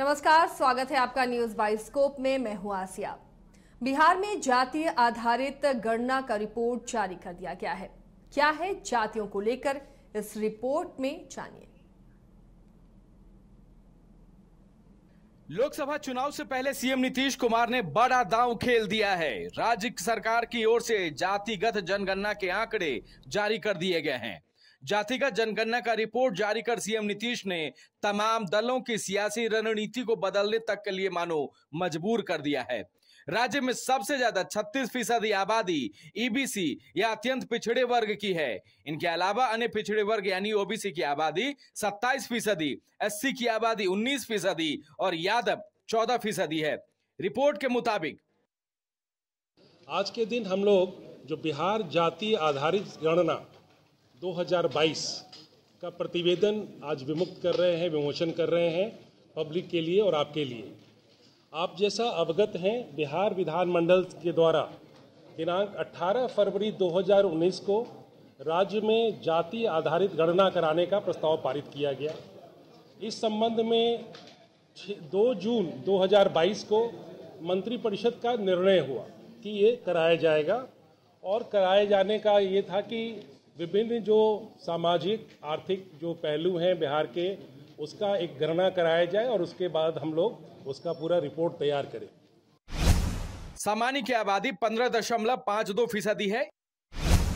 नमस्कार, स्वागत है आपका न्यूज बाइस्कोप में। मैं हूं आसिया। बिहार में जातीय आधारित गणना का रिपोर्ट जारी कर दिया गया है। क्या है जातियों को लेकर, इस रिपोर्ट में जानिए। लोकसभा चुनाव से पहले सीएम नीतीश कुमार ने बड़ा दांव खेल दिया है। राज्य सरकार की ओर से जातिगत जनगणना के आंकड़े जारी कर दिए गए हैं। जातिगत जनगणना का रिपोर्ट जारी कर सीएम नीतीश ने तमाम दलों की सियासी रणनीति को बदलने तक के लिए मानो मजबूर कर दिया है। राज्य में सबसे ज्यादा 36% आबादी ईबीसी या अत्यंत पिछड़े वर्ग की है। इनके अलावा अन्य पिछड़े वर्ग यानी ओबीसी की आबादी 27%, एससी की आबादी 19% और यादव 14% है। रिपोर्ट के मुताबिक आज के दिन हम लोग जो बिहार जाति आधारित गणना 2022 का प्रतिवेदन आज विमुक्त कर रहे हैं, विमोचन कर रहे हैं पब्लिक के लिए और आपके लिए। आप जैसा अवगत हैं, बिहार विधानमंडल के द्वारा दिनांक 18 फरवरी 2019 को राज्य में जाति आधारित गणना कराने का प्रस्ताव पारित किया गया। इस संबंध में 2 जून 2022 को मंत्रिपरिषद का निर्णय हुआ कि ये कराया जाएगा। और कराए जाने का ये था कि विभिन्न जो सामाजिक आर्थिक जो पहलू हैं बिहार के, उसका एक गणना कराया जाए और उसके बाद हम लोग उसका पूरा रिपोर्ट तैयार करें। सामान्य की आबादी 15.52% है।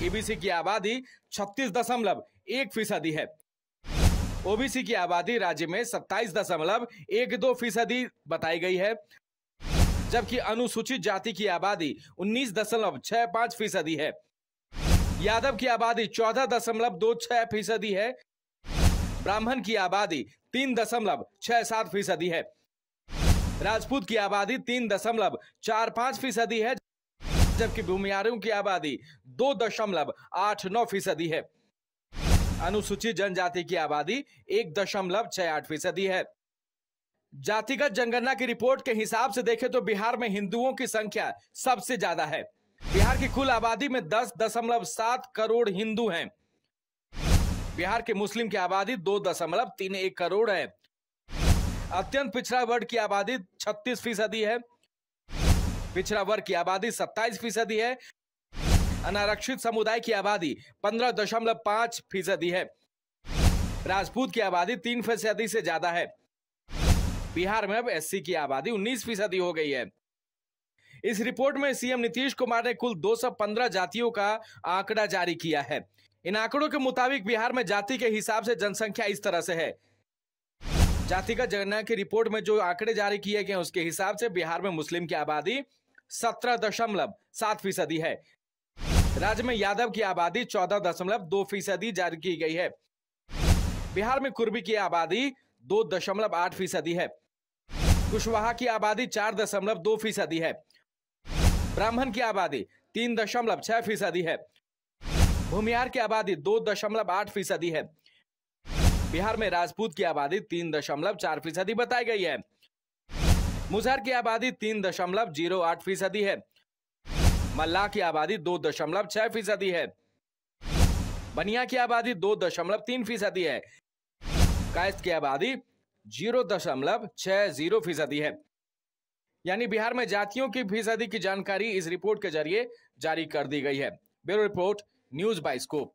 ईबीसी की आबादी 36.1% है। ओबीसी की आबादी राज्य में 27.12% बताई गई है, जबकि अनुसूचित जाति की आबादी 19.65% है। यादव की आबादी 14.26% है। ब्राह्मण की आबादी 3.67% है। राजपूत की आबादी 3.45% है, जबकि भूमियारियों की आबादी 2.89% है। अनुसूचित जनजाति की आबादी 1.68% है। जातिगत जनगणना की रिपोर्ट के हिसाब से देखें तो बिहार में हिंदुओं की संख्या सबसे ज्यादा है। बिहार की कुल आबादी में 10.7 करोड़ हिंदू हैं। बिहार के मुस्लिम की आबादी 2.31 करोड़ है। अत्यंत पिछड़ा वर्ग की आबादी 36% है। पिछड़ा वर्ग की आबादी 27% है। अनारक्षित समुदाय की आबादी 15.5% है। राजपूत की आबादी 3% से ज्यादा है। बिहार में अब एससी की आबादी 19% हो गई है। इस रिपोर्ट में सीएम नीतीश कुमार ने कुल 215 जातियों का आंकड़ा जारी किया है। इन आंकड़ों के मुताबिक बिहार में जाति के हिसाब से जनसंख्या इस तरह से है। जातिगत जनगणना की रिपोर्ट में जो आंकड़े जारी किए गए उसके हिसाब से बिहार में मुस्लिम की आबादी 17.7% है। राज्य में यादव की आबादी 14.2% जारी की गई है। बिहार में कुर्मी की आबादी 2.8% है। कुशवाहा की आबादी 4.2% है। ब्राह्मण की आबादी 3.6% है। भूमियार की आबादी 2.8% है। बिहार में राजपूत की आबादी 3.4% बताई गई है। मुजहर की आबादी 3.08% है। मल्लाह की आबादी 2.6% है। बनिया की आबादी 2.3% है। कायस्थ की आबादी 0.60% है। यानी बिहार में जातियों की फीसदी की जानकारी इस रिपोर्ट के जरिए जारी कर दी गई है। Bureau report, news bioscope.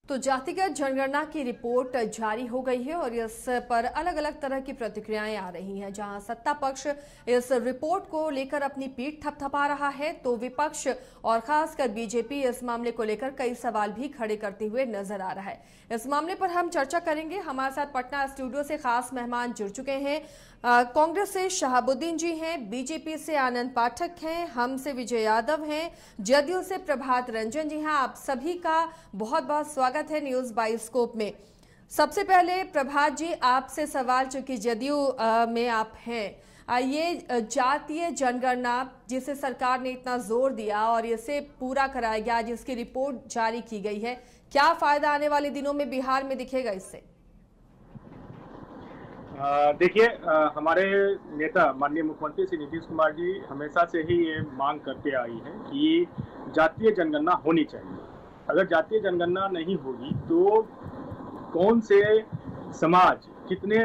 तो जातिगत जनगणना की रिपोर्ट जारी हो गई है और इस पर अलग अलग तरह की प्रतिक्रियाएं आ रही हैं। जहां सत्ता पक्ष इस रिपोर्ट को लेकर अपनी पीठ थपथपा रहा है, तो विपक्ष और खासकर बीजेपी इस मामले को लेकर कई सवाल भी खड़े करते हुए नजर आ रहा है। इस मामले पर हम चर्चा करेंगे। हमारे साथ पटना स्टूडियो से खास मेहमान जुड़ चुके हैं। कांग्रेस से शहाबुद्दीन जी हैं, बीजेपी से आनंद पाठक हैं, हम से विजय यादव हैं, जदयू से प्रभात रंजन जी हैं। आप सभी का बहुत बहुत स्वागत है न्यूज बाइस्कोप में। सबसे पहले प्रभात जी, आपसे सवाल, चूंकि जदयू में आप हैं, ये जातीय जनगणना जिसे सरकार ने इतना जोर दिया और इसे पूरा कराया गया, जिसकी रिपोर्ट जारी की गई है, क्या फायदा आने वाले दिनों में बिहार में दिखेगा इससे? देखिए, हमारे नेता माननीय मुख्यमंत्री श्री नीतीश कुमार जी हमेशा से ही ये मांग करते आई है कि जातीय जनगणना होनी चाहिए। अगर जातीय जनगणना नहीं होगी तो कौन से समाज कितने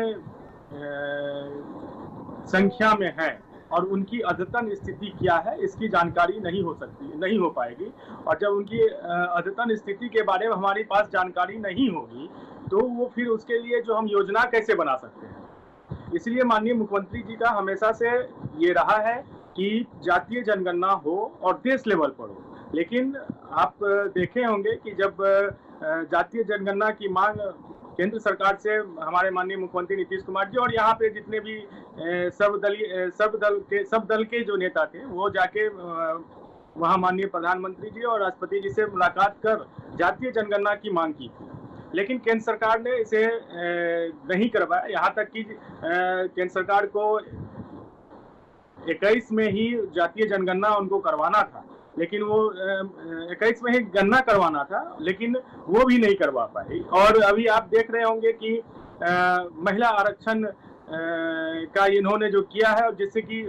संख्या में है और उनकी अद्यतन स्थिति क्या है, इसकी जानकारी नहीं हो पाएगी। और जब उनकी अद्यतन स्थिति के बारे में हमारे पास जानकारी नहीं होगी तो वो फिर उसके लिए जो हम योजना कैसे बना सकते हैं। इसलिए माननीय मुख्यमंत्री जी का हमेशा से ये रहा है कि जातीय जनगणना हो और देश लेवल पर हो। लेकिन आप देखे होंगे कि जब जातीय जनगणना की मांग केंद्र सरकार से हमारे माननीय मुख्यमंत्री नीतीश कुमार जी और यहाँ पे जितने भी सब दल के जो नेता थे वो जाके वहाँ माननीय प्रधानमंत्री जी और राष्ट्रपति जी से मुलाकात कर जातीय जनगणना की मांग की थी, लेकिन केंद्र सरकार ने इसे नहीं करवाया। यहाँ तक कि केंद्र सरकार को 21 में ही जातीय जनगणना उनको करवाना था, लेकिन वो 21 में ही गणना करवाना था, लेकिन वो भी नहीं करवा पाई। और अभी आप देख रहे होंगे कि महिला आरक्षण का इन्होंने जो किया है, और जिससे कि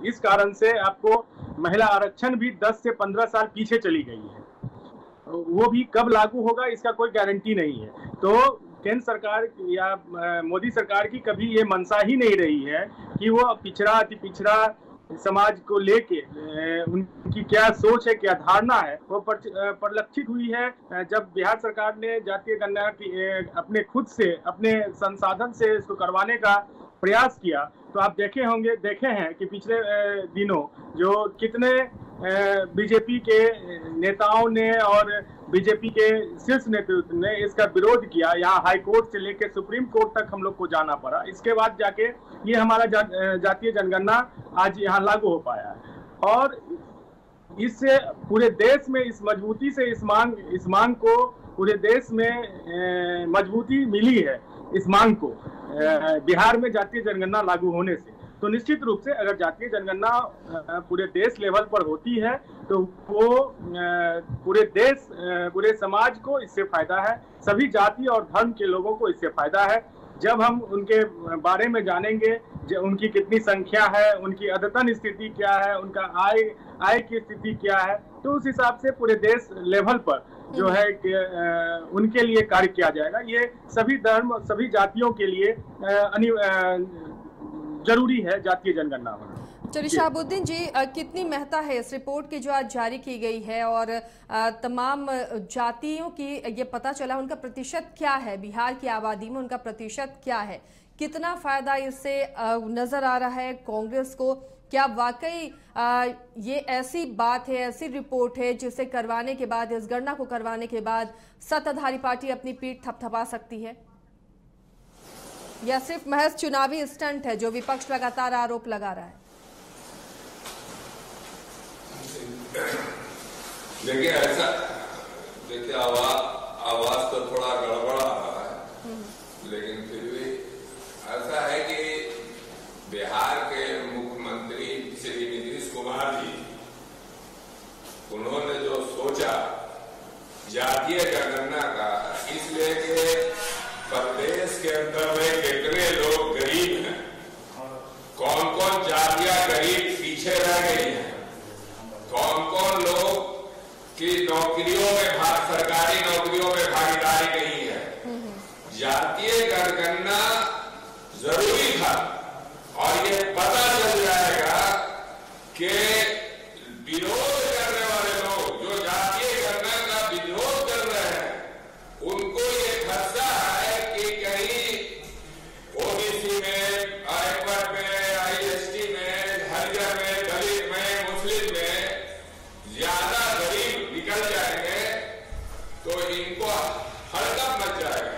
इस कारण से आपको महिला आरक्षण भी 10 से 15 साल पीछे चली गई है। वो भी कब लागू होगा इसका कोई गारंटी नहीं है। तो केंद्र सरकार या मोदी सरकार की कभी ये मंशा ही नहीं रही है कि वो पिछड़ा अति पिछड़ा समाज को लेके उनकी क्या सोच है, क्या धारणा है, वो परिलक्षित हुई है जब बिहार सरकार ने जातीय गणना की अपने खुद से अपने संसाधन से इसको करवाने का प्रयास किया। तो आप देखे हैं कि पिछले दिनों जो कितने बीजेपी के नेताओं ने और बीजेपी के शीर्ष नेतृत्व ने इसका विरोध किया। यहाँ हाई कोर्ट से लेकर सुप्रीम कोर्ट तक हम लोग को जाना पड़ा। इसके बाद जाके ये हमारा जातीय जनगणना आज यहाँ लागू हो पाया है। और इससे पूरे देश में इस मजबूती से इस मांग को पूरे देश में मजबूती मिली है। इस मांग को बिहार में जातीय जनगणना लागू होने से तो निश्चित रूप से अगर जातीय जनगणना पूरे देश लेवल पर होती है तो वो पूरे समाज को इससे फायदा है, सभी जाति और धर्म के लोगों को इससे फायदा है। जब हम उनके बारे में जानेंगे, उनकी कितनी संख्या है, उनकी अद्यतन स्थिति क्या है, उनका आय की स्थिति क्या है, तो उस हिसाब से पूरे देश लेवल पर जो है कि उनके लिए कार्य किया जाएगा। ये सभी धर्म सभी जातियों के लिए जरूरी है जातीय जनगणना होना। चलिए शहाबुद्दीन जी, कितनी महत्ता है इस रिपोर्ट की जो आज जारी की गई है और तमाम जातियों की ये पता चला उनका प्रतिशत क्या है, बिहार की आबादी में उनका प्रतिशत क्या है, कितना फायदा इससे नजर आ रहा है कांग्रेस को? क्या वाकई ये ऐसी बात है, ऐसी रिपोर्ट है जिसे करवाने के बाद, इस गणना को करवाने के बाद सत्ताधारी पार्टी अपनी पीठ थपथपा सकती है, या सिर्फ महज चुनावी स्टंट है जो विपक्ष लगातार आरोप लगा रहा है? देखिए आवाज तो थोड़ा गड़बड़ा रहा है, लेकिन फिर भी ऐसा है कि बिहार के मुख्यमंत्री श्री नीतीश कुमार जी, उन्होंने जो सोचा जातीय जनगणना का, इसलिए कि प्रदेश के अंदर में कितने लोग गरीब हैं, कौन कौन जातियां गरीब पीछे रह गई हैं, कौन कौन लोग की नौकरियों में सरकारी नौकरियों में भागीदारी नहीं है। जातीय जनगणना जरूरी था और ये पता चल जाएगा कि विरोध करने वाले लोग जो जातीय जनगणना का विरोध कर रहे हैं, उनको ये खदशा है कि कहीं ओबीसी में, बैकवर्ड में, आईएसटी में, हरिजन में, दलित में, मुस्लिम में ज्यादा गरीब निकल जाएंगे तो इनको हड़कंप मच जाएगा।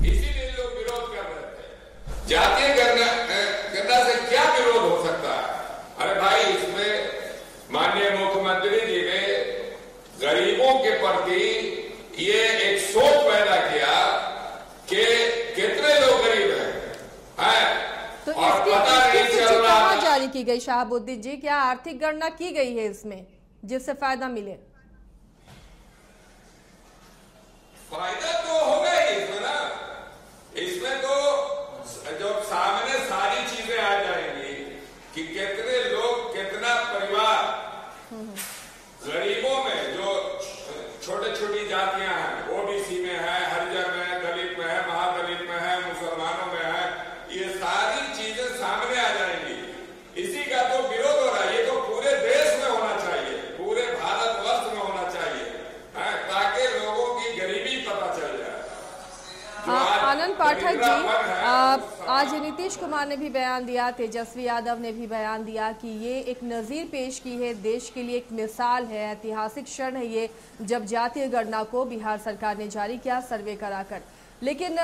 इसीलिए लोग विरोध कर रहे थे। जातीय गणना से क्या विरोध हो सकता है? अरे भाई, इसमें माननीय मुख्यमंत्री जी ने गरीबों के प्रति ये एक सोच पैदा किया कि कितने लोग गरीब हैं, तो और पता नहीं चल रहा। कहाँ जारी की गई शहाबुद्दीन जी? क्या आर्थिक गणना की गई है इसमें जिससे फायदा मिले? फायदा तो होगा ही इसमें ना। इसमें तो जो सामने सारी चीजें आ जाएंगी कि कितने लोग, कितना परिवार गरीबों पाठक जी, आज नीतीश कुमार ने भी बयान दिया, तेजस्वी यादव ने भी बयान दिया कि ये एक नज़ीर पेश की है, देश के लिए एक मिसाल है, ऐतिहासिक क्षण है ये जब जातीय गणना को बिहार सरकार ने जारी किया सर्वे कराकर। लेकिन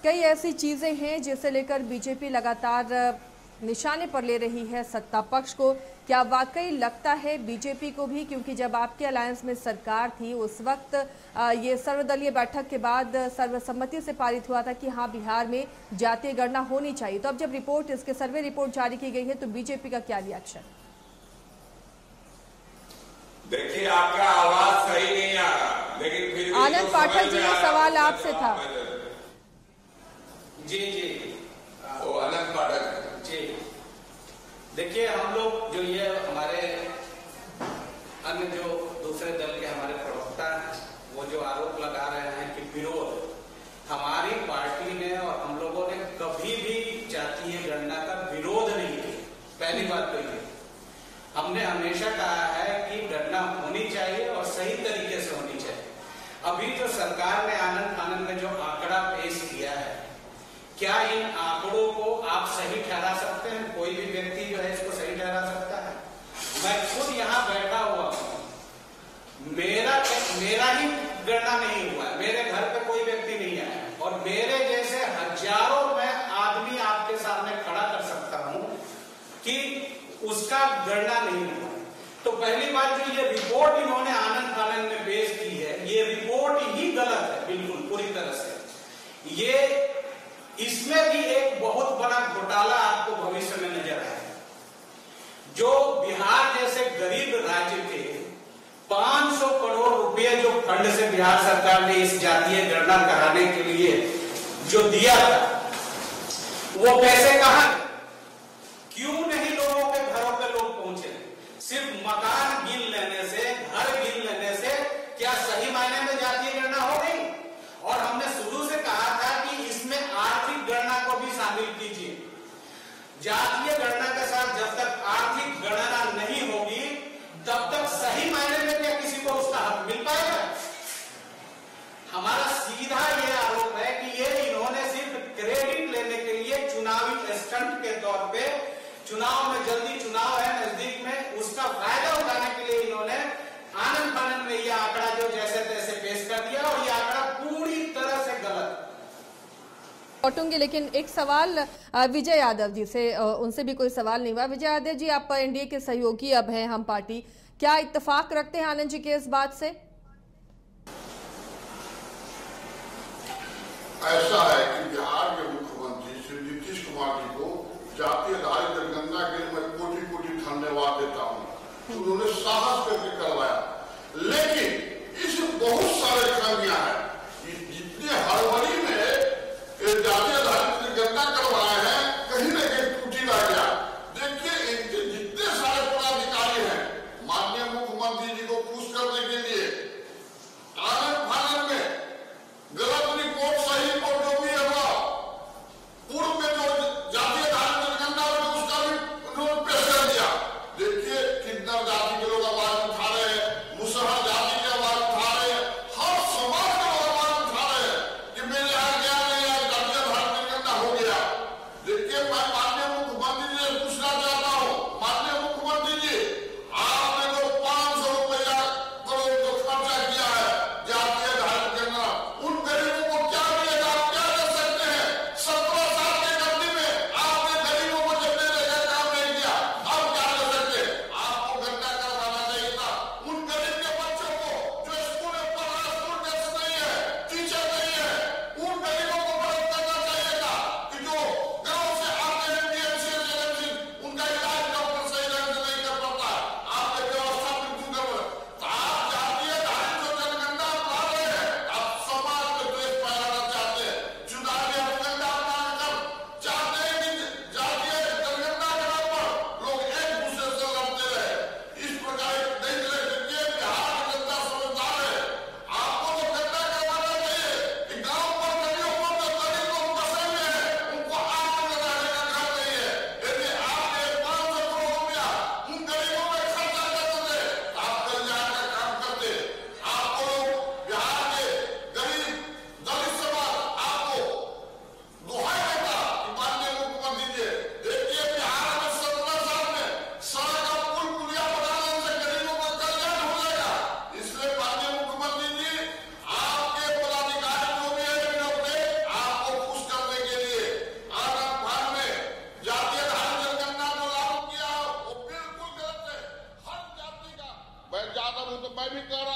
कई ऐसी चीज़ें हैं जिसे लेकर बीजेपी लगातार निशाने पर ले रही है सत्ता पक्ष को। क्या वाकई लगता है बीजेपी को भी, क्योंकि जब आपके अलायंस में सरकार थी उस वक्त ये सर्वदलीय बैठक के बाद सर्वसम्मति से पारित हुआ था कि हाँ बिहार में जातीय गणना होनी चाहिए, तो अब जब रिपोर्ट, इसके सर्वे रिपोर्ट जारी की गई है तो बीजेपी का क्या रिएक्शन? देखिए, आपका आवाज सही नहीं आ रहा, लेकिन फिर भी आनंद पाठक जी, ये सवाल आपसे था। जी आनंद पाठक जी, देखिए हम लोग जो ये हमारे अन्य जो दूसरे दल के हमारे प्रवक्ता हैं वो जो आरोप लगा रहे हैं कि विरोध, हमारी पार्टी ने और हम लोगों ने कभी भी जातीय गणना का विरोध नहीं किया। पहली बात तो ये, हमने हमेशा कहा है कि गणना होनी चाहिए और सही तरीके से होनी चाहिए। अभी जो सरकार ने आनंद फानन में जो आंकड़ा पेश किया है, क्या इन आंकड़ों को आप सही ठहरा सकते हैं? कोई भी व्यक्ति जो है इसको सही ठहरा सकता है? मैं खुद यहाँ बैठा हुआ हूँ, मेरा ही गणना नहीं हुआ है, मेरे घर पे कोई व्यक्ति नहीं आया और मेरे जैसे हजारों मैं आदमी आपके सामने खड़ा कर सकता हूँ कि उसका गणना नहीं हुआ। तो पहली बात, जो ये रिपोर्ट इन्होंने आनंद फानन में पेश की है, ये रिपोर्ट ही गलत है, बिल्कुल पूरी तरह से। ये इसमें भी एक बहुत बड़ा घोटाला आपको भविष्य में नजर आएगा। जो बिहार जैसे गरीब राज्य के 500 करोड़ रुपए जो फंड से बिहार सरकार ने इस जातीय गणना कराने के लिए जो दिया था, वो पैसे कहां? क्यों नहीं लोगों के घरों पे लोग पहुंचे? सिर्फ मकान गिन लेने से, घर गिन लेने से क्या सही मायने में जातीय गणना हो गई? और हमने शुरू से कहा था कि इसमें आर्थिक गणना को भी शामिल कीजिए। जातीय गणना के साथ जब तक आर्थिक गणना नहीं होगी तब तक सही मायने में क्या किसी को उसका हक मिल पाएगा? हमारा सीधा ये आरोप है कि ये इन्होंने सिर्फ क्रेडिट लेने के लिए चुनावी स्टंट के तौर पे, चुनाव में जल्दी चुनाव है नजदीक में, उसका फायदा उठाने के लिए इन्होंने आनंद फानन में यह आंकड़ा जो जैसे तैसे पेश कर दिया और यह आंकड़ा पूरी तरह से गलत। लौटूंगी, लेकिन एक सवाल विजय यादव जी से, उनसे भी कोई सवाल नहीं हुआ। विजय यादव जी, आप एनडीए के सहयोगी अब हैं हम पार्टी, क्या इत्तेफाक रखते हैं आनंद जी के इस बात से? ऐसा है कि बिहार के मुख्यमंत्री श्री नीतीश कुमार जी को जातीय आधारित जनगणना के लिए मैं कोटि कोटि धन्यवाद देता हूँ। उन्होंने साहस करके करवाया, लेकिन इस बहुत सारे खामियां हैं। जितने हड़बड़ी में जातीय आधारित जनगणना करवाए हैं, कहीं न कहीं त्रुटि रह गया। देखिए, इनके जितने सारे पदाधिकारी हैं, माननीय मुख्यमंत्री जी को खुश करने के लिए आनंद फानन में गलत रिपोर्ट, सही रिपोर्ट जो भी है, पूर्व में जो जातीय आधारित जनगणना उसका भी उन्होंने पेश कर दिया। देखिए कितना जाति के लोग आवाज उठा रहे हैं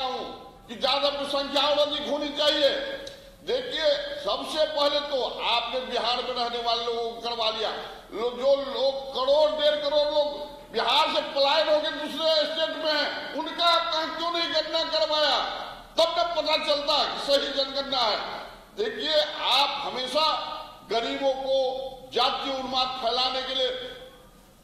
रहा हूं कि ज्यादा संख्या और अधिक होनी चाहिए। देखिए, सबसे पहले तो आपने बिहार में रहने वाले लोगों को करवा लिया। जो लोग करोड़ 1.5 करोड़ लोग बिहार से पलायन होकर दूसरे स्टेट में हैं, उनका क्यों नहीं गणना करवाया? तब न पता चलता कि सही जनगणना है। देखिए, आप हमेशा गरीबों को जातीय उन्माद फैलाने के लिए,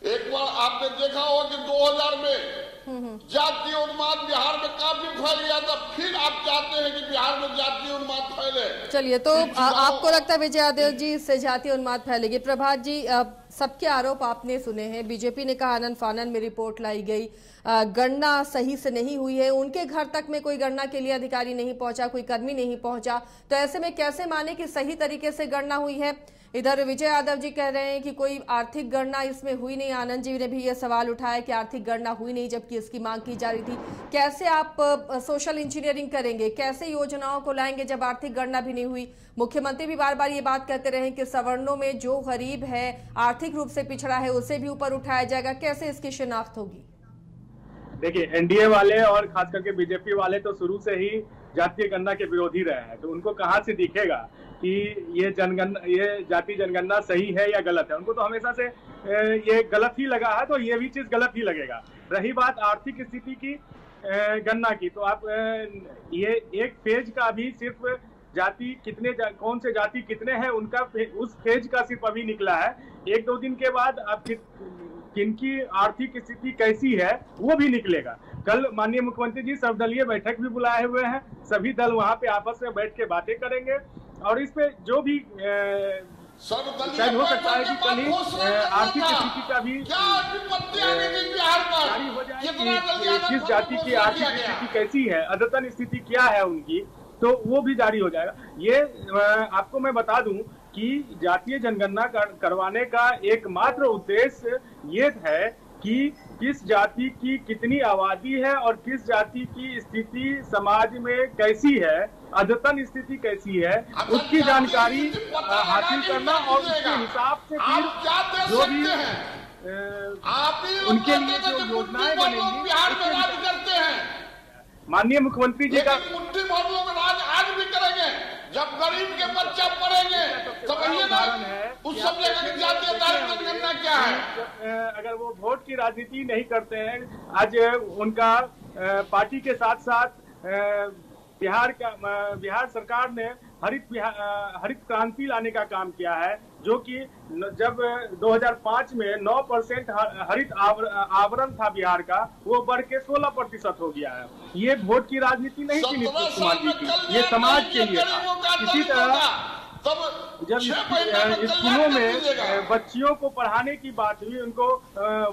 एक बार आपने देखा होगा कि 2000 में जातीय उन्माद बिहार में काफी फैल गया था। फिर आप चाहते हैं कि बिहार में जातीय उन्माद फैले। चलिए, तो आपको लगता है विजय यादव जी इससे जातीय उन्माद फैलेगी? प्रभात जी, सबके आरोप आपने सुने हैं। बीजेपी ने कहा आनन फानन में रिपोर्ट लाई गई, गणना सही से नहीं हुई है, उनके घर तक में कोई गणना के लिए अधिकारी नहीं पहुंचा, कोई कर्मी नहीं पहुंचा, तो ऐसे में कैसे माने कि सही तरीके से गणना हुई है? इधर विजय यादव जी कह रहे हैं कि कोई आर्थिक गणना इसमें हुई नहीं। आनंद जी ने भी ये सवाल उठाया कि आर्थिक गणना हुई नहीं, जबकि इसकी मांग की जा रही थी। कैसे आप सोशल इंजीनियरिंग करेंगे, कैसे योजनाओं को लाएंगे जब आर्थिक गणना भी नहीं हुई? मुख्यमंत्री भी बार बार ये बात कहते रहे कि सवर्णों में जो गरीब है, आर्थिक रूप से पिछड़ा है, उसे भी ऊपर उठाया जाएगा। कैसे इसकी शिनाख्त होगी? देखिए, एनडीए वाले और खास करके बीजेपी वाले तो शुरू से ही जातीय गणना के विरोधी रहे हैं, तो उनको कहाँ से दिखेगा कि ये जाति जनगणना सही है या गलत है? उनको तो हमेशा से ये गलत ही लगा है, तो ये भी चीज गलत ही लगेगा। रही बात आर्थिक स्थिति की गणना की, तो आप ये एक फेज का भी सिर्फ जाति कितने कौन से जाति कितने हैं उनका उस फेज का सिर्फ अभी निकला है। 1-2 दिन के बाद अब किनकी आर्थिक स्थिति कैसी है वो भी निकलेगा। कल माननीय मुख्यमंत्री जी सर्वदलीय बैठक भी बुलाए हुए हैं, सभी दल वहां पे आपस में बैठ के बातें करेंगे और इस पे जो भी शायद हो सकता है कि कल ही आर्थिक स्थिति का भी जारी हो जाए कि किस जाति की आर्थिक स्थिति कैसी है, अद्यतन स्थिति क्या है उनकी, तो वो भी जारी हो जाएगा। ये आपको मैं बता दूं कि जातीय जनगणना करवाने का एकमात्र उद्देश्य ये है कि किस जाति की कितनी आबादी है और किस जाति की स्थिति समाज में कैसी है, अद्यतन स्थिति कैसी है, उसकी जानकारी हासिल करना और उसके हिसाब से फिर जो भी उनके लिए जो योजनाएं बनेंगी माननीय मुख्यमंत्री जी का मुट्ठी भर लोग राज आज भी करेंगे। जब गरीब के बच्चे पढ़ेंगे तो उस सब जगह की जातीय जनगणना क्या है? अगर वो वोट की राजनीति नहीं करते हैं, आज उनका पार्टी के साथ साथ बिहार सरकार ने हरित क्रांति लाने का काम किया है, जो कि जब 2005 में 9% हरित आवरण था बिहार का, वो बढ़ के 16% हो गया है। ये वोट की राजनीति नहीं थी नीतीश कुमार जी की, ये समाज के लिए था। इसी तरह जब स्कूलों में बच्चियों को पढ़ाने की बात हुई, उनको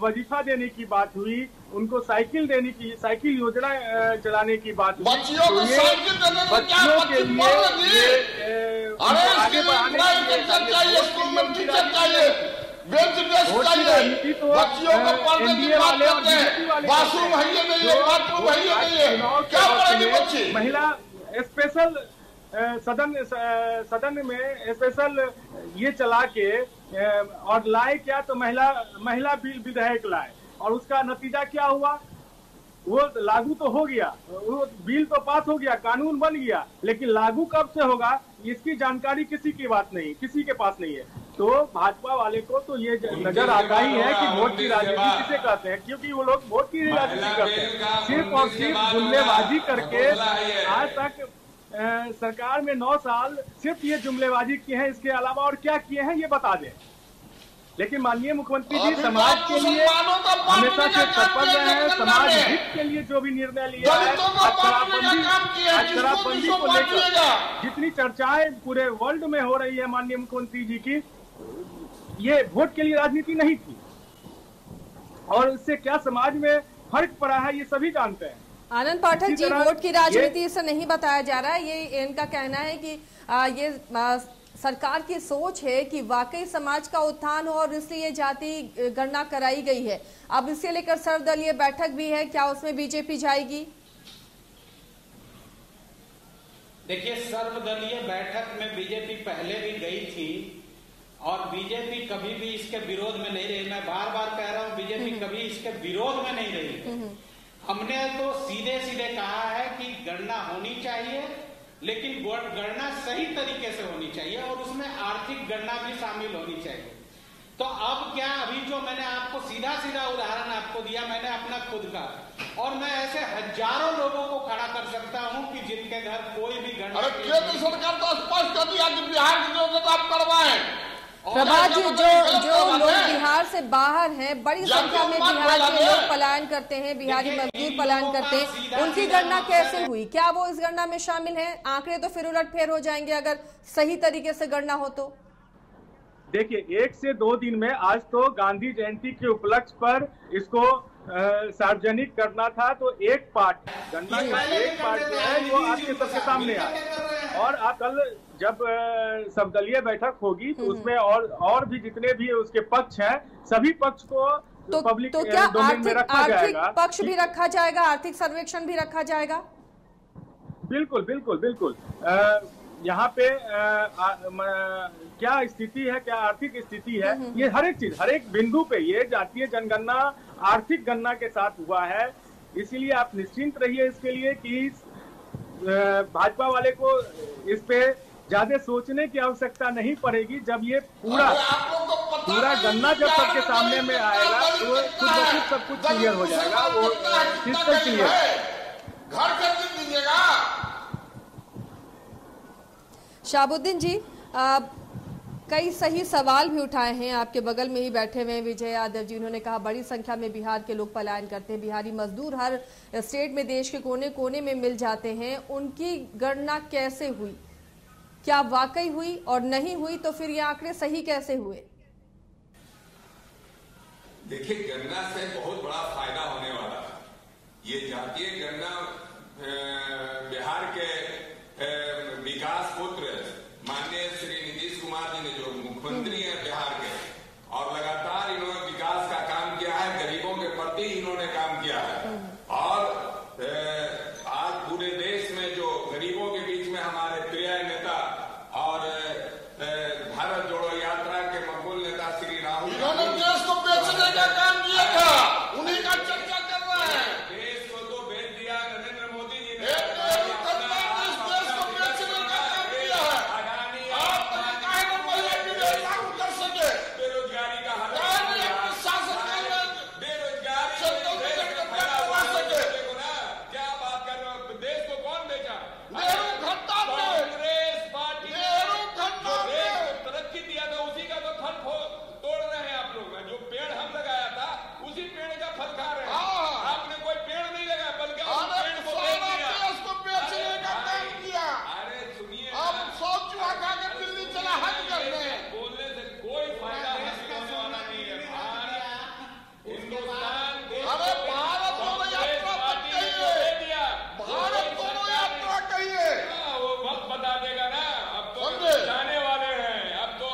वजीफा देने की बात हुई, उनको साइकिल देने की, साइकिल योजना चलाने की बात हुई, बच्चियों को साइकिल देने की बच्चियों के लिए आगे बढ़ाने चाहिए, स्कूल में टीचर चाहिए, बेंच डेस्क चाहिए, बच्चियों को पढ़ने की बात करते हैं, बाथरूम है ये नहीं है, बाथरूम है ये नहीं है, क्या पढ़ेगी बच्ची? महिला स्पेशल सदन में स्पेशल ये चला के और लाए क्या, तो महिला बिल विधेयक लाए और उसका नतीजा क्या हुआ? वो लागू तो हो गया, वो बिल तो पास हो गया, कानून बन गया, लेकिन लागू कब से होगा इसकी जानकारी किसी की पास नहीं है। तो भाजपा वाले को तो ये नजर आता ही है कि वोट की राजनीति किसे कहते हैं, क्योंकि वो लोग वोट की राजनीति करते हैं, सिर्फ और सिर्फ जुमलेबाजी करके। आज तक सरकार में 9 साल सिर्फ ये जुमलेबाजी की है, इसके अलावा और क्या किए हैं ये बता दें। लेकिन माननीय मुख्यमंत्री जी समाज के लिए हमेशा से तत्पर रहे हैं, समाज हित के लिए जो भी निर्णय लिया है, शराबबंदी को लेकर जितनी चर्चाएं पूरे वर्ल्ड में हो रही है माननीय मुख्यमंत्री जी की, ये वोट के लिए राजनीति नहीं थी और इससे क्या समाज में फर्क पड़ा है ये सभी जानते हैं। आनंद पाठक जी, वोट की राजनीति से नहीं बताया जा रहा है, ये इनका कहना है कि ये सरकार की सोच है कि वाकई समाज का उत्थान हो और इसलिए जाति गणना कराई गई है। अब इसे लेकर सर्वदलीय बैठक भी है, क्या उसमें बीजेपी जाएगी? देखिए, सर्वदलीय बैठक में बीजेपी पहले भी गई थी और बीजेपी कभी भी इसके विरोध में नहीं रही। मैं बार बार कह रहा हूं, बीजेपी कभी इसके विरोध में नहीं रही। हमने तो सीधे सीधे कहा है कि गणना होनी चाहिए, लेकिन गणना सही तरीके से होनी चाहिए और उसमें आर्थिक गणना भी शामिल होनी चाहिए। तो अब क्या, अभी जो मैंने आपको सीधा सीधा उदाहरण आपको दिया, मैंने अपना खुद का, और मैं ऐसे हजारों लोगों को खड़ा कर सकता हूं कि जिनके घर कोई भी गणना। अरे केंद्र सरकार तो स्पष्ट कर दिया कि बिहार की जो आप करवाएं। प्रभात जी, जो लोग बिहार से बाहर हैं, बड़ी संख्या में बिहार के लोग पलायन करते हैं, बिहारी मजदूर पलायन करते हैं, उनकी गणना कैसे हुई? क्या वो इस गणना में शामिल हैं? आंकड़े तो फिर उलटफेर हो जाएंगे अगर सही तरीके से गणना हो तो। देखिए, 1 से 2 दिन में, आज तो गांधी जयंती के उपलक्ष्य पर इसको सार्वजनिक करना था, तो एक पार्ट गणना का एक पार्ट जो है वो आपके सबके सामने आया। और आप कल जब सर्वदलीय बैठक होगी तो उसमें और भी जितने भी उसके पक्ष हैं, सभी पक्ष को पब्लिक तो क्या डोमेन में रखा जाएगा। पक्ष भी रखा जाएगा, आर्थिक सर्वेक्षण भी रखा जाएगा? बिल्कुल बिल्कुल बिल्कुल। यहाँ पे क्या स्थिति है, क्या आर्थिक स्थिति है, ये हर एक चीज, हर एक बिंदु पे ये जातीय जनगणना आर्थिक गणना के साथ हुआ है। इसीलिए आप निश्चिंत रहिए इसके लिए कि भाजपा वाले को इस पे ज्यादा सोचने की आवश्यकता नहीं पड़ेगी। जब ये पूरा गणना जब सबके सामने में आएगा तो खुद ब खुद सब कुछ क्लियर हो जाएगा, वो क्रिस्टल क्लियर। घर कर दीजिएगा। शाहबुद्दीन जी, कई सही सवाल भी उठाए हैं, आपके बगल में ही बैठे हुए हैं विजय यादव जी, उन्होंने कहा बड़ी संख्या में बिहार के लोग पलायन करते हैं, बिहारी मजदूर हर स्टेट में देश के कोने कोने में मिल जाते हैं, उनकी गणना कैसे हुई? क्या वाकई हुई? और नहीं हुई तो फिर ये आंकड़े सही कैसे हुए? देखिए, गणना से बहुत बड़ा फायदा होने वाला है। ये जातीय गणना बिहार के विकास पुत्र माननीय श्री नीतीश कुमार जी ने, जो मुख्यमंत्री हैं बिहार के, और लगातार इन्होंने विकास का काम किया है, गरीबों के प्रति इन्होंने काम किया है। और आज पूरे देश में जो गरीबों के बीच में हमारे प्रिय नेता और भारत जोड़ो यात्रा के मकबूल नेता श्री राहुल, इन्होंने देश को बेचने का काम किया था, उन्हीं का चर्चा कर रहे हैं। देश को तो बेच दिया नरेंद्र मोदी जी ने। बेरोजगारी का हाल, क्या बात कर रहे हो? देश को कौन बेचा? कांग्रेस पार्टी ने तरक्की दिया था, उसी का तो फल तोड़ रहे हैं आप लोग। जो पेड़ हम लगाया था उसी पेड़ का फल खा रहे हैं। आपने कोई पेड़ नहीं लगाया, बल्कि पेड़ को बेचने का काम किया। अरे सुनिए, अब 100 चूहा खाकर दिल्ली चला हज करने। बोलने से कोई फायदा हासिल होने वाला नहीं है। हिंदुस्तान, अरे भारत जोड़ो यात्रा मत कहिए, भारत जोड़ो यात्रा कहिए। वो वक्त बता देगा ना। अब तो जाने वाले हैं, अब तो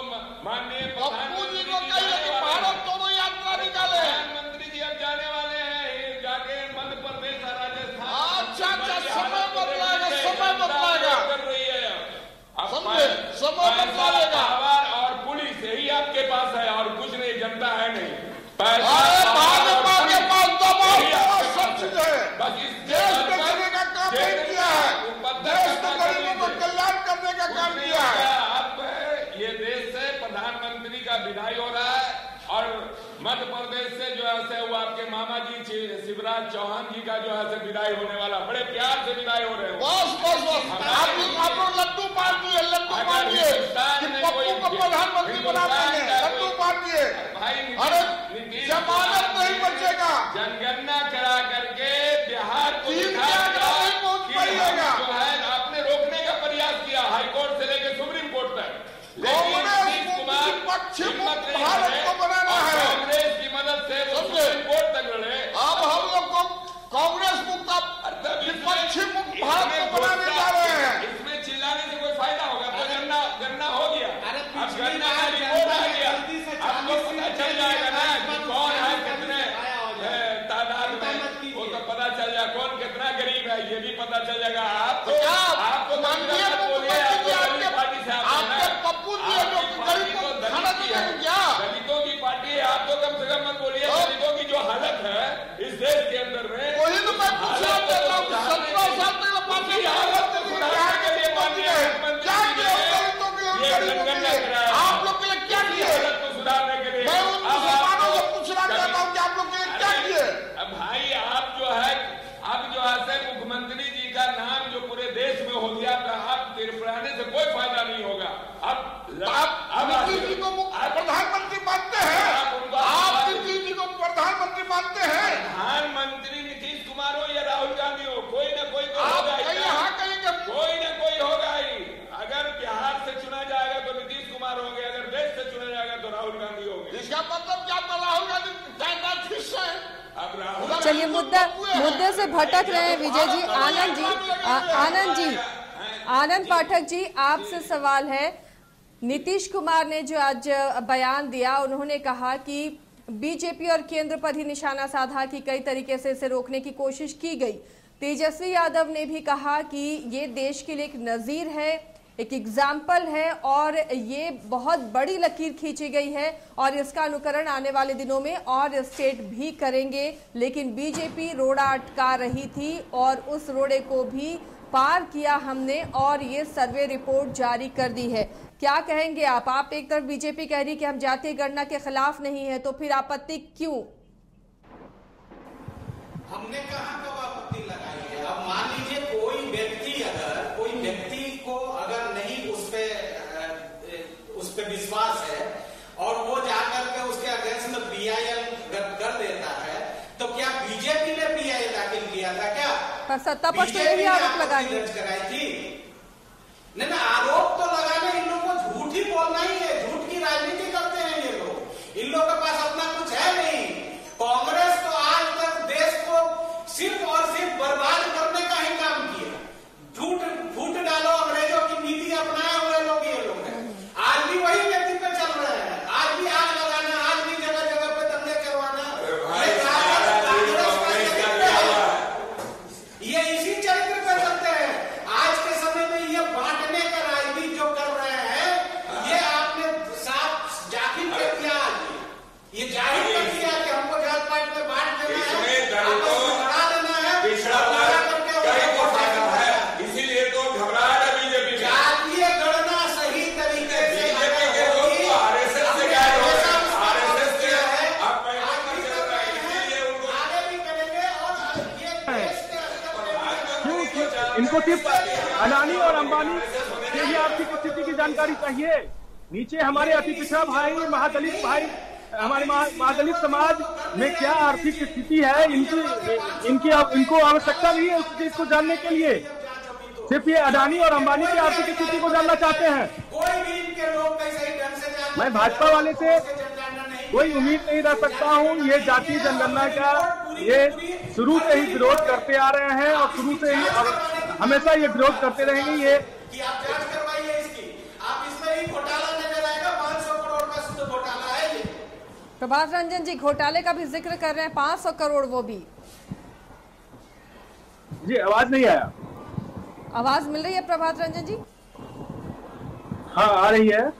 माननीय पप्पू जी को कहिए कि भारत जोड़ो यात्रा निकाले। प्रधानमंत्री जी अब जाने वाले हैं, जाके मध्य प्रदेश, राजस्थान। अच्छा, समय बदलाएगा, समय बदलाएगा, कर रही है। समझे, समय बदलाएगा। और पुलिस यही आपके पास है, और कुछ नहीं, जनता है नहीं। भाजपा के पास दबाव सब चीज है, बस इस देश बेचने का काम नहीं किया है, देश के गरीबों को कल्याण करने का काम किया है। अब ये देश से प्रधानमंत्री का विदाई हो रहा है, और मध्य प्रदेश से जो है वो आपके मामा जी शिवराज चौहान जी का जो है विदाई होने वाला, बड़े प्यार से विदाई हो रहे हैं। बस आप लोग लड्डू बांट दिए, लड्डू बांट दिए कि पप्पू को प्रधानमंत्री बना देंगे, लड्डू बांट दिए। अरे जमानत नहीं बचेगा। जनगणना करा करके बिहार को पाइएगा, जो है आपने रोकने का प्रयास किया, हाईकोर्ट से लेकर सुप्रीम कोर्ट तक। भारत को बनाना है, कांग्रेस की मदद से सुप्रीम कोर्ट तक लड़े। अब हम लोग को कांग्रेस मुक्त, विपक्षी मुक्त भारत को बनाने जा रहे हैं। इसमें चिल्लाने से कोई फायदा होगा? तो गणना हो गया, अब गणना का रिपोर्ट आ गया, आपको पता चल जाएगा ना कि कौन है, कितने तादाद में, वो तो पता चल जाएगा। कौन कितना गरीब है ये भी पता चल जाएगा। आपको पप्पू जी दलितों की पार्टी है, आप तो कम से कम मत बोलिए। दलितों की जो हालत है इस देश के अंदर में, वही तो मैं से मुख्यमंत्री जी का नाम जो पूरे देश में हो गया था, अब तिरपड़ाने से कोई फायदा नहीं होगा। अब नीतीश जी को प्रधानमंत्री मानते हैं, आप नीतीश जी को प्रधानमंत्री मानते हैं? प्रधानमंत्री नीतीश कुमार हो या राहुल गांधी हो, कोई ना कोई तो होगा ही, कोई ना कोई होगा ही। अगर बिहार से चुना जाएगा तो नीतीश कुमार होंगे, अगर देश से चुना जाएगा तो राहुल गांधी होंगे। इसका मतलब क्या? राहुल गांधी अब राहुल, चलिए मुद्दे से भटक रहे हैं विजय जी। आनंद पाठक जी, आपसे सवाल है। नीतीश कुमार ने जो आज बयान दिया, उन्होंने कहा कि बीजेपी और केंद्र पर ही निशाना साधा कि कई तरीके से इसे रोकने की कोशिश की गई। तेजस्वी यादव ने भी कहा कि ये देश के लिए एक नजीर है, एक एग्जाम्पल है और ये बहुत बड़ी लकीर खींची गई है और इसका अनुकरण आने वाले दिनों में और स्टेट भी करेंगे। लेकिन बीजेपी रोड़ा अटका रही थी और उस रोड़े को भी पार किया हमने और ये सर्वे रिपोर्ट जारी कर दी है। क्या कहेंगे आप? एक तरफ बीजेपी कह रही कि हम जातीय गणना के खिलाफ नहीं है, तो फिर आपत्ति क्यों? हमने कहाँ कब आपत्ति लगाई है? अब मान लीजिए कोई व्यक्ति को अगर नहीं उस पे विश्वास है और वो जाकर के उसके अगेंस्ट में PIL कर देता है, तो क्या बीजेपी ने PIL दाखिल किया था क्या? पर सत्ता पक्ष तो यही आरोप लगाई थी। नहीं, आरोप तो लगाने, इन लोगों को झूठ ही बोलना ही है, झूठ की राजनीति करते हैं ये लोग। इन लोगों के पास अपना कुछ है नहीं। कांग्रेस तो आज तक देश को सिर्फ और सिर्फ बर्बाद करने का ही काम किया। फूट डालो, अंग्रेजों की नीति अपनाए हुए लोग ये लोग हैं। आज भी वही व्यक्ति पे चल रहे हैं, आज भी आग लगाना, आज भी जगह जगह पे दंगे करवाना। ये इसी चरित्र पे चलते हैं। आज के समय में ये बांटने का राजनीति जो कर रहे हैं, ये आपने साफ जाहिर कर दिया। ये जाहिर कर दिया कि हमको जात पात में बांट देना है, आपस में लड़ा देना है, इसीलिए तो घबराया बीजेपी। जातीय गणना सही तरीके से RSS से क्या है, RSS से अब आगे भी करेंगे और ये देश के इनको सिर्फ अडानी और अंबानी के ही आर्थिक स्थिति की जानकारी चाहिए। नीचे हमारे अति पिछड़ा भाई, महादलित भाई, हमारे महादलित समाज में क्या आर्थिक स्थिति है, इनको आवश्यकता नहीं है उस चीज को जानने के लिए। सिर्फ ये अडानी और अंबानी की आर्थिक स्थिति को जानना चाहते हैं। कोई भी इनके लोग सही ढंग से मैं भाजपा वाले से कोई उम्मीद नहीं रख सकता हूँ। ये जातीय जनगणना का ये शुरू से ही विरोध करते आ रहे हैं और शुरू से ही और हमेशा ये विरोध करते रहेंगे। ये कि आप जांच करवाइए इसकी, आप इसमें ही घोटाला नजर आएगा। 500 करोड़ का शुद्ध घोटाला है ये। प्रभात रंजन जी घोटाले का भी जिक्र कर रहे हैं, 500 करोड़ वो भी। जी आवाज नहीं आया। आवाज मिल रही है प्रभात रंजन जी? हाँ आ रही है।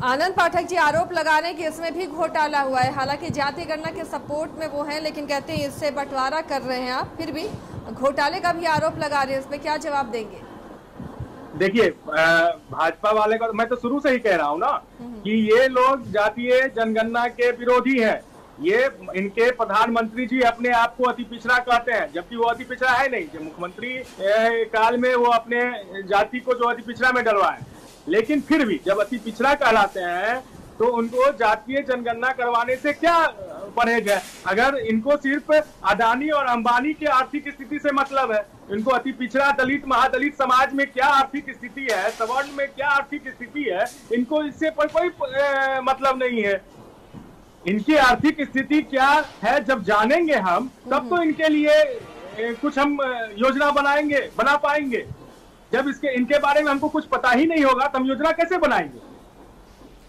आनंद पाठक जी आरोप लगा रहे हैं कि इसमें भी घोटाला हुआ है। हालांकि जातीय गणना के सपोर्ट में वो हैं, लेकिन कहते हैं इससे बंटवारा कर रहे हैं आप, फिर भी घोटाले का भी आरोप लगा रहे हैं। इसमें क्या जवाब देंगे? देखिए भाजपा वाले का मैं तो शुरू से ही कह रहा हूँ ना कि ये लोग जातीय जनगणना के विरोधी हैं। ये इनके प्रधानमंत्री जी अपने आप को अति पिछड़ा कहते हैं, जबकि वो अति पिछड़ा है नहीं। जब मुख्यमंत्री काल में वो अपने जाति को जो अति पिछड़ा में डलवाए, लेकिन फिर भी जब अति पिछड़ा कहलाते हैं तो उनको जातीय जनगणना करवाने से क्या परहेज है? अगर इनको सिर्फ अडानी और अंबानी के आर्थिक स्थिति से मतलब है, इनको अति पिछड़ा दलित महादलित समाज में क्या आर्थिक स्थिति है, सवर्ण में क्या आर्थिक स्थिति है, इनको इससे कोई मतलब नहीं है। इनकी आर्थिक स्थिति क्या है जब जानेंगे हम, तब तो इनके लिए कुछ हम योजना बना पाएंगे। जब इनके बारे में हमको कुछ पता ही नहीं होगा तो हम योजना कैसे बनाएंगे?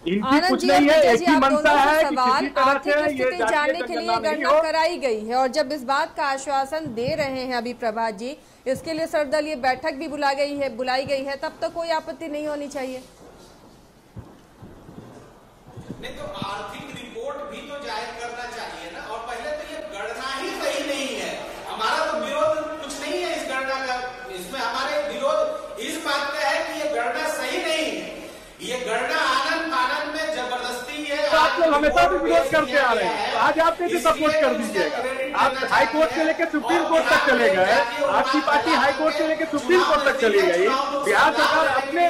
इनकी कुछ नहीं है, एक ही मंशा है कि किसी तरह से ये जानने के लिए गणना कराई गई है। और जब इस बात का आश्वासन दे रहे हैं अभी प्रभात जी, इसके लिए सर्वदलीय बैठक भी बुलाई गई है, तब तो कोई आपत्ति नहीं होनी चाहिए। नहीं तो आर्थिक रिपोर्ट भी तो जाहिर करना चाहिए ना। और पहले तो ये गणना ही सही नहीं है। हमारा तो विरोध कुछ नहीं है इस गणना का, इसमें हमारे विरोध इस बात का है कि ये गणना सही नहीं है। ये गणना आनंद में जबरदस्ती है। आप लोग हमेशा भी विरोध करते आ रहे हैं, आज आप कैसे सपोर्ट कर दीजिएगा? आप हाई कोर्ट से लेकर सुप्रीम कोर्ट तक चले गए, आपकी पार्टी हाई कोर्ट से लेकर सुप्रीम कोर्ट तक चली गई। बिहार सरकार अपने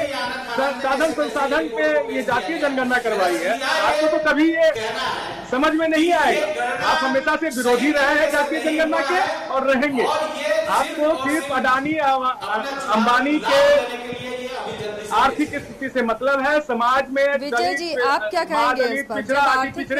साधन संसाधन पे ये जातीय जनगणना करवाई है, आपको तो कभी ये समझ में नहीं आएगा। आप हमेशा से विरोधी रहे हैं जातीय जनगणना के और रहेंगे। आपको सिर्फ अडानी अंबानी के आर्थिक स्थिति से मतलब है, समाज में। विजय जी, आप क्या कहेंगे इस पर? जब आर्थिक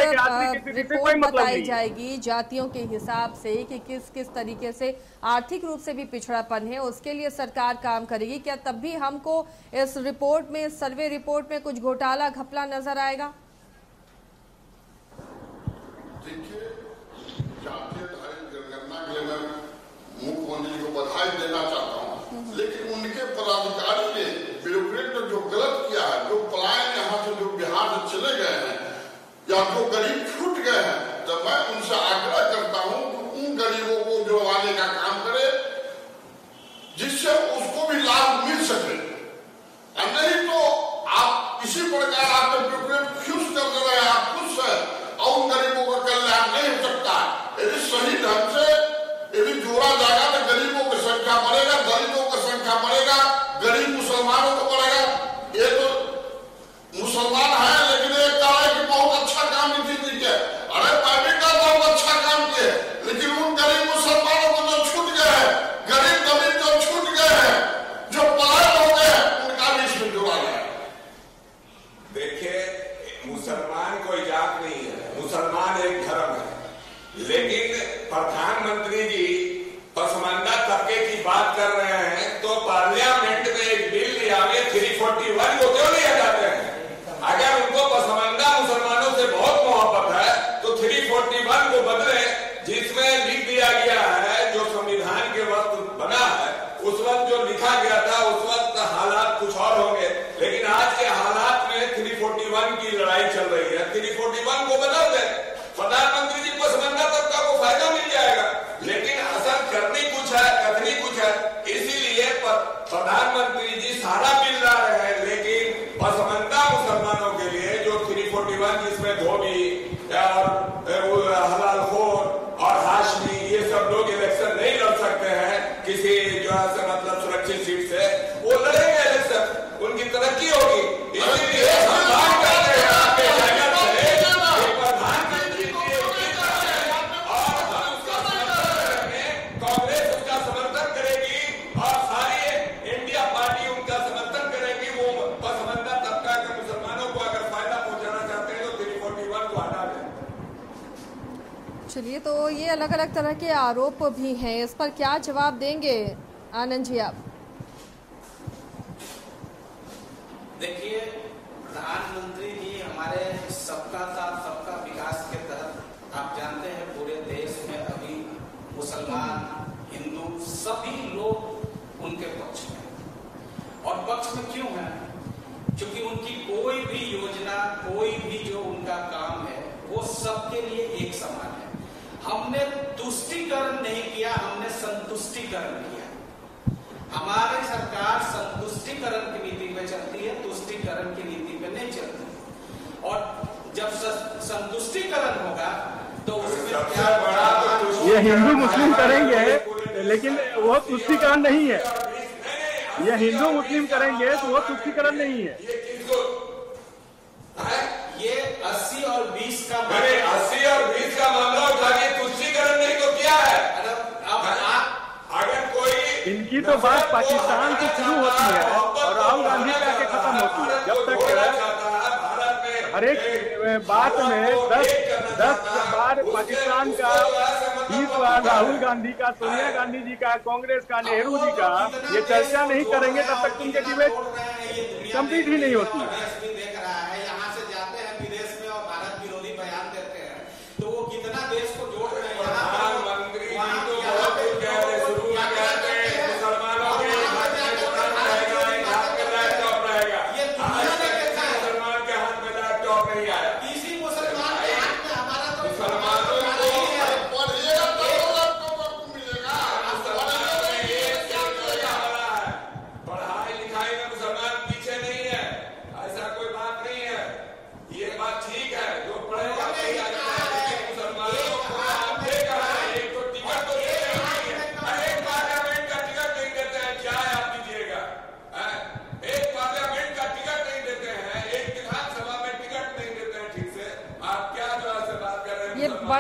रिपोर्ट बताई जाएगी जातियों के हिसाब से कि किस किस तरीके से आर्थिक रूप से भी पिछड़ापन है, उसके लिए सरकार काम करेगी, क्या तब भी हमको इस रिपोर्ट में, सर्वे रिपोर्ट में कुछ घोटाला घपला नजर आएगा? देखिए, जातीय जनगणना के लिए मैं मुख्यमंत्री को बधाई देना चाहता हूँ, लेकिन उनके पदाधिकारी ने ब्यूरोक्रेट ने जो गलत किया है, जो पलायन यहाँ से जो बिहार से चले गए हैं या जो गरीब छूट गए हैं, तो मैं उनसे आग्रह करता हूँ कि उन गरीबों को जुड़वाने का काम करे, जिससे उसको भी लाभ मिल सके। और नहीं तो आप इसी प्रकार आपने ब्यूरोक्रेट खुश कर दे रहे हैं, आप खुश है और उन गरीबों का कल्याण नहीं हो सकता। यदि सही ढंग से यदि जोड़ा जाएगा तो गरीबों की संख्या बढ़ेगा, दलितों की संख्या बढ़ेगा, गरीब मुसलमानों को बढ़ेगा। ये तो मुसलमान है, लेकिन एक कहा है कि बहुत अच्छा काम नीति किया। अरे मैं भी कहता हूँ अच्छा काम किए, लेकिन उन गरीब मुसलमानों को जो छूट गए हैं, गरीब दलित जो छूट गए हैं, जो पलायन हो गए हैं, उनका भी इसमें जोड़ा जाए। देखिए, मुसलमान कोई जात नहीं है, मुसलमान एक धर्म है। लेकिन प्रधानमंत्री जी पसमानदा तबके की बात कर रहे हैं, तो पार्लियामेंट में एक बिल लिया है 341 को क्यों नहीं हटाते हैं? अगर उनको पसमानदा मुसलमानों से बहुत मोहब्बत है तो 341 को बदले, जिसमें लिख दिया गया है जो संविधान के वक्त बना है, उस वक्त जो लिखा गया था उस वक्त हालात कुछ और होंगे, लेकिन आज के हालात में 341 की लड़ाई चल रही है। 341 को बदल दे, प्रधानमंत्री जी पसमानदा तबका को फायदा मिल जाएगा। लेकिन असल करनी कुछ है, कथनी कुछ है, इसीलिए प्रधानमंत्री जी सारा बिल ला रहे हैं, लेकिन पसमानदा मुसलमानों के लिए जो 341 जिसमें धोबी और हलालखोर और हाशमी ये सब लोग इलेक्शन नहीं लड़ सकते हैं किसी जो है मतलब सुरक्षित सीट से, वो लड़ेंगे इलेक्शन, उनकी तरक्की होगी। इसीलिए हम बात करते हैं आपके जगत से प्रधानमंत्री जी और हम उसका समर्थन करेंगे, कांग्रेस उसका समर्थन करेगी और सारी इंडिया पार्टी उनका समर्थन करेगी। वो पसमानदा तबका के मुसलमानों को अगर फायदा पहुंचाना चाहते हैं तो 341 को हटा दें। चलिए, तो ये अलग अलग तरह के आरोप भी हैं, इस पर क्या जवाब देंगे आनंद जी आप? देखिए, प्रधानमंत्री जी हमारे सबका साथ सबका विकास के तहत आप जानते हैं पूरे देश में अभी मुसलमान, हिंदू सभी लोग उनके पक्ष में। और पक्ष में क्यों है? क्योंकि उनकी कोई भी योजना, कोई भी जो उनका काम है वो सबके लिए एक समान है। हमने तुष्टीकरण नहीं किया, हमने संतुष्टीकरण किया। हमारी सरकार संतुष्टीकरण की नीति पे चलती है, तुष्टीकरण की नीति पे नहीं चलती। और जब संतुष्टीकरण होगा तो उसमें क्या बड़ा, ये हिंदू मुस्लिम करेंगे, लेकिन वो तुष्टीकरण नहीं है। ये हिंदू मुस्लिम करेंगे तो वो तुष्टीकरण नहीं है। ये 80 और 20 का 80 और 20 का मामला उठा के तुष्टीकरण नहीं तो क्या है? अगर कोई इनकी तो बात पाकिस्तान से शुरू होती है और राहुल गांधी पे आके खत्म होती है। जब तक हर एक बात में 10 बार पाकिस्तान का, 20 बार राहुल गांधी का, सोनिया गांधी जी का, कांग्रेस का, नेहरू जी का ये चर्चा नहीं करेंगे तब तक उनके डिबेट कंप्लीट ही नहीं होती है। यहाँ से जाते हैं विदेश में और भारत विरोधी बयान देते हैं, तो वो कितना देश को जोड़ रहे हैं। प्रधानमंत्री जी तो बहुत कुछ कह रहे, शुरू में कहते हैं मुसलमानों के हाथ में लैपटॉप रहेगा, ये मुसलमान के हाथ में लैपटॉप नहीं आया। इसी मुसलमान के हाथ में हमारा तो मुसलमानों को पढ़ाई लिखाई में मुसलमान पीछे नहीं है।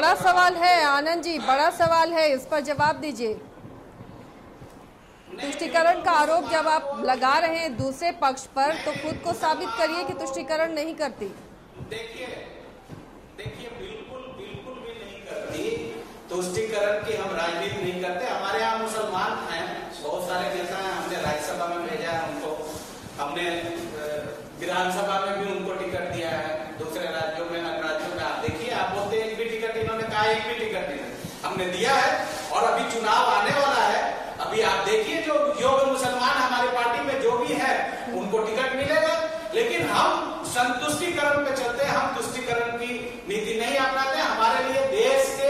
बड़ा सवाल है आनंद जी, बड़ा सवाल है, इस पर जवाब दीजिए। तुष्टीकरण का आरोप जब आप लगा रहे हैं दूसरे पक्ष पर, तो खुद को साबित करिए कि तुष्टीकरण नहीं करती। देखिए बिल्कुल भी नहीं करती तुष्टीकरण की। हम राजनीति नहीं करते। हमारे यहाँ मुसलमान हैं, बहुत सारे नेता हैं, हमने राज्यसभा में भेजा है उनको, हमने विधानसभा में भी उनको टिकट दिया है। दूसरे राज्यों में आप देखिए, आप बोलते एक भी टिकट, इन्होंने कहा एक भी टिकट नहीं, हमने दिया है। और अभी चुनाव आने वाला है, अभी आप देखिए जो योग्य मुसलमान हमारी पार्टी में जो भी है उनको टिकट मिलेगा। लेकिन हम संतुष्टिकरण पे चलते हैं, हम तुष्टिकरण की नीति नहीं अपनाते। हमारे लिए देश के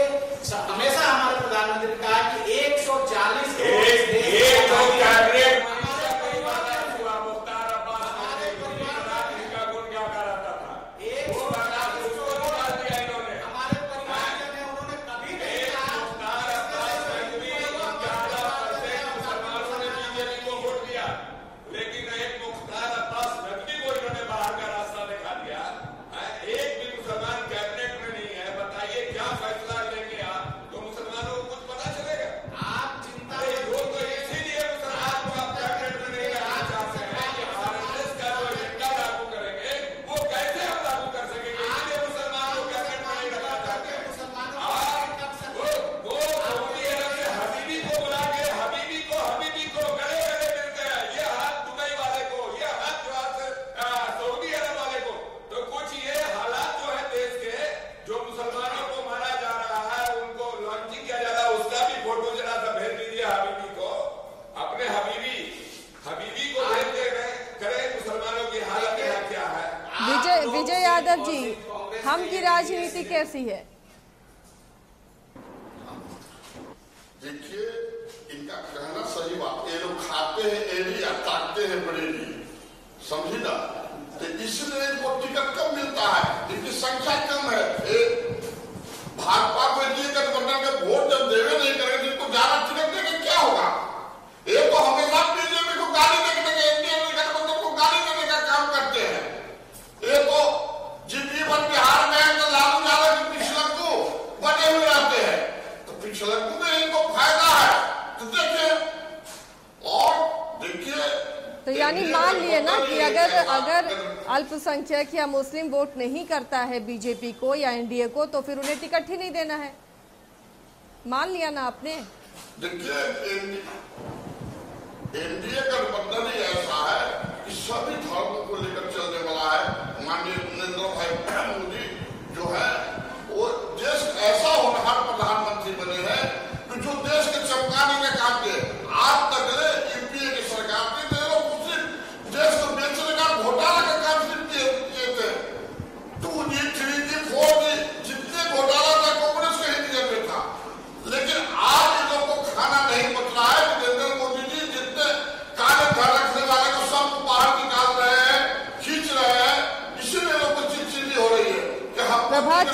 हमेशा हमारे प्रधानमंत्री ने कहा कि 140 विजय यादव जी, हम की राजनीति कैसी है? देखिए, इनका कहना सही बात, ये लोग खाते हैं एड़ी या ताकते हैं बरेली, समझी ना? तो इसलिए इनको टिकट कम मिलता है, इनकी संख्या कम है। भाजपा को एनडीए गठबंधन के वोट जब देवे नहीं करेंगे, इनको ज्यादा टिकट देकर क्या होगा? ये तो हमेशा बीजेपी को गाली देने, एनडीए गठबंधन को गाली देने का काम करते हैं। ये तो जीवन बिहार में तो लालू यादव की पिछलक्कू बने हुए रहते हैं, तो पिछलक्कू में इनको फायदा है। तो देखिए, और देखिए, तो यानी मान लिए ना कि अगर अल्पसंख्यक या मुस्लिम वोट नहीं करता है बीजेपी को या एनडीए को, तो फिर उन्हें टिकट ही नहीं देना है। मान लिया ना आपने? देखिए, एनडीए गठबंधन ही ऐसा है कि सभी धर्मों को लेकर चलने वाला है। माननीय नरेंद्र भाई मोदी जो है, वो देश ऐसा होनहार प्रधानमंत्री बने हैं कि जो देश के चमकाने का काम किए। आज तक यूपीए की सरकार ने देश को बेचने का घोटाला का काम किए थे। 2G, 3G, 4G जितने घोटाला था कांग्रेस के ही में था। लेकिन आज इन लोगों को खाना नहीं बच रहा है। नरेंद्र मोदी जी जितने काले धन रखने वाले को सबको बाहर निकाल रहे हैं, खींच रहे हैं, इसीलिए लोग को चिड़चिड़ी हो रही है कि हम प्रभात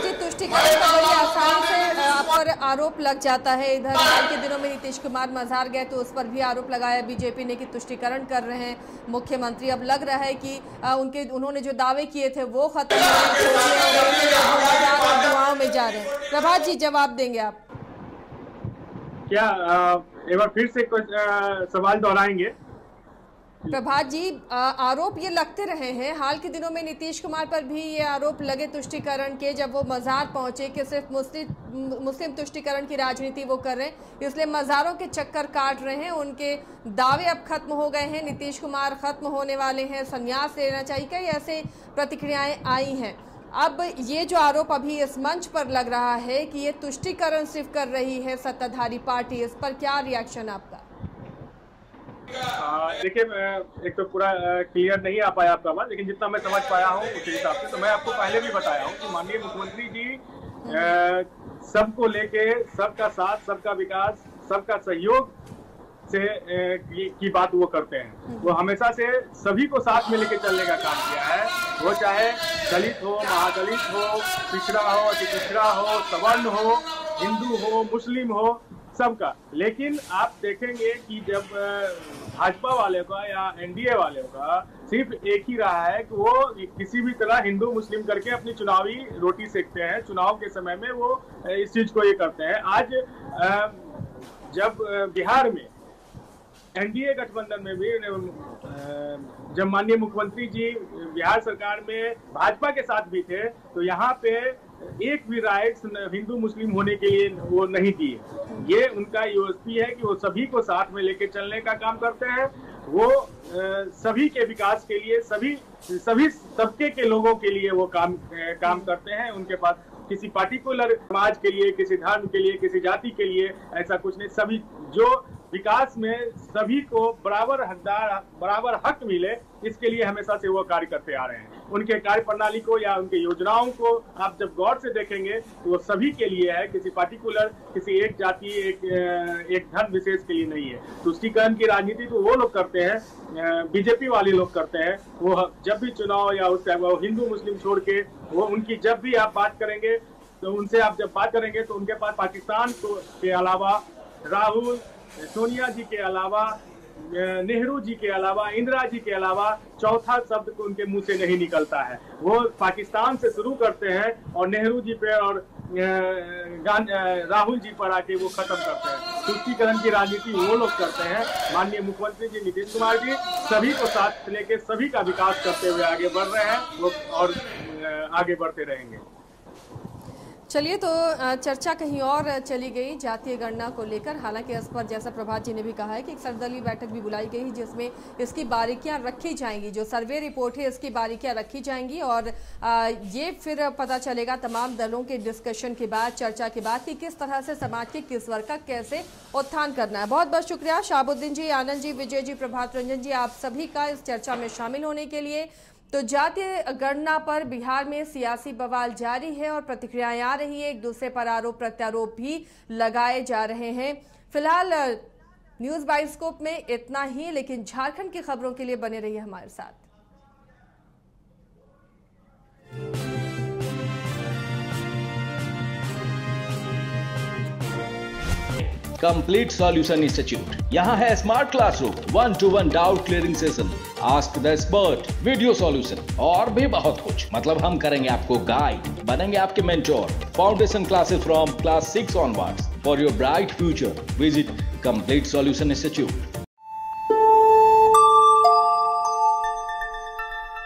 जी तुष्टीकरण का बड़ी आसानी से आप पर आरोप लग जाता है। इधर हाल के दिनों में नीतीश कुमार मजार गए तो उस पर भी आरोप लगाया बीजेपी ने कि तुष्टीकरण कर रहे हैं मुख्यमंत्री। अब लग रहा है कि उन्होंने जो दावे किए थे वो खत्म दुआओं में जा रहे हैं। प्रभात जी, जवाब देंगे आप? क्या एक बार फिर से कुछ सवाल दोहराएंगे? प्रभात जी, आरोप ये लगते रहे हैं, हाल के दिनों में नीतीश कुमार पर भी ये आरोप लगे तुष्टीकरण के, जब वो मजार पहुंचे कि सिर्फ मुस्लिम तुष्टीकरण की राजनीति वो कर रहे हैं, इसलिए मजारों के चक्कर काट रहे हैं। उनके दावे अब खत्म हो गए हैं, नीतीश कुमार खत्म होने वाले हैं, संन्यास लेना चाहिए, कई ऐसे प्रतिक्रियाएं आई हैं। अब ये जो आरोप अभी इस मंच पर लग रहा है कि ये तुष्टीकरण सिर्फ कर रही है सत्ताधारी पार्टी, इस पर क्या रिएक्शन आपका? देखिए, एक तो पूरा क्लियर नहीं आ पाया आपका बात, लेकिन जितना मैं समझ पाया हूँ उस हिसाब से, तो मैं आपको पहले भी बताया हूँ कि माननीय मुख्यमंत्री जी सबको लेके, सबका साथ, सबका विकास, सबका सहयोग से की बात वो करते हैं। वो हमेशा से सभी को साथ में लेके चलने का काम किया है। वो चाहे दलित हो, महादलित हो, पिछड़ा हो, अति पिछड़ा हो, सवर्ण हो, हिंदू हो, मुस्लिम हो, सबका। लेकिन आप देखेंगे कि जब भाजपा वाले का या एनडीए वाले का सिर्फ एक ही रहा है कि वो किसी भी तरह हिंदू मुस्लिम करके अपनी चुनावी रोटी सेकते हैं, चुनाव के समय में वो इस चीज को ये करते हैं। आज जब बिहार में एनडीए गठबंधन में भी जब माननीय मुख्यमंत्री जी बिहार सरकार में भाजपा के साथ भी थे, तो यहाँ पे एक भी राइट्स हिंदू मुस्लिम होने के लिए वो नहीं दिए। ये उनका यूएसपी है कि वो सभी को साथ में लेके चलने का काम करते हैं। वो सभी के विकास के लिए, सभी तबके के लोगों के लिए वो काम करते हैं। उनके पास किसी पार्टिकुलर समाज के लिए, किसी धर्म के लिए, किसी जाति के लिए ऐसा कुछ नहीं। सभी जो विकास में सभी को बराबर हक मिले, इसके लिए हमेशा से वो कार्य करते आ रहे हैं। उनके कार्य प्रणाली को या उनके योजनाओं को आप जब गौर से देखेंगे तो वो सभी के लिए है, किसी पार्टिकुलर, किसी एक जाति, एक धर्म विशेष के लिए नहीं है। तुष्टीकरण की राजनीति तो वो लोग करते हैं, बीजेपी वाले लोग करते हैं। वो जब भी चुनाव या उस टाइम हिंदू मुस्लिम छोड़ के वो उनकी जब भी आप बात करेंगे तो उनसे आप जब बात करेंगे तो उनके पास पाकिस्तान के अलावा, राहुल, सोनिया जी के अलावा, नेहरू जी के अलावा, इंदिरा जी के अलावा चौथा शब्द को उनके मुंह से नहीं निकलता है। वो पाकिस्तान से शुरू करते हैं और नेहरू जी पे और राहुल जी पर आके वो खत्म करते हैं। तुष्टीकरण की राजनीति वो लोग करते हैं। माननीय मुख्यमंत्री जी नीतीश कुमार जी सभी को साथ लेके सभी का विकास करते हुए आगे बढ़ रहे हैं वो और आगे बढ़ते रहेंगे। चलिए, तो चर्चा कहीं और चली गई जातीय गणना को लेकर। हालांकि इस पर जैसा प्रभात जी ने भी कहा है कि एक सर्वदलीय बैठक भी बुलाई गई जिसमें इसकी बारीकियां रखी जाएंगी। जो सर्वे रिपोर्ट है इसकी बारीकियां रखी जाएंगी और ये फिर पता चलेगा तमाम दलों के डिस्कशन के बाद, चर्चा के बाद, कि किस तरह से समाज के किस वर्ग का कैसे उत्थान करना है। बहुत बहुत शुक्रिया शाहबुद्दीन जी, आनंद जी, विजय जी, प्रभात रंजन जी, आप सभी का इस चर्चा में शामिल होने के लिए। तो जातीय गणना पर बिहार में सियासी बवाल जारी है और प्रतिक्रियाएं आ रही है, एक दूसरे पर आरोप प्रत्यारोप भी लगाए जा रहे हैं। फिलहाल न्यूज़ बाइस्कोप में इतना ही, लेकिन झारखंड की खबरों के लिए बने रहिए हमारे साथ। कंप्लीट सॉल्यूशन इंस्टीट्यूट, यहाँ है smart classroom, 1-to-1 doubt clearing session, ask the expert, video solution और भी बहुत कुछ। मतलब हम करेंगे आपको गाइड, बनेंगे आपके mentor. Foundation classes from class 6 onwards for your bright future. Visit complete solution institute.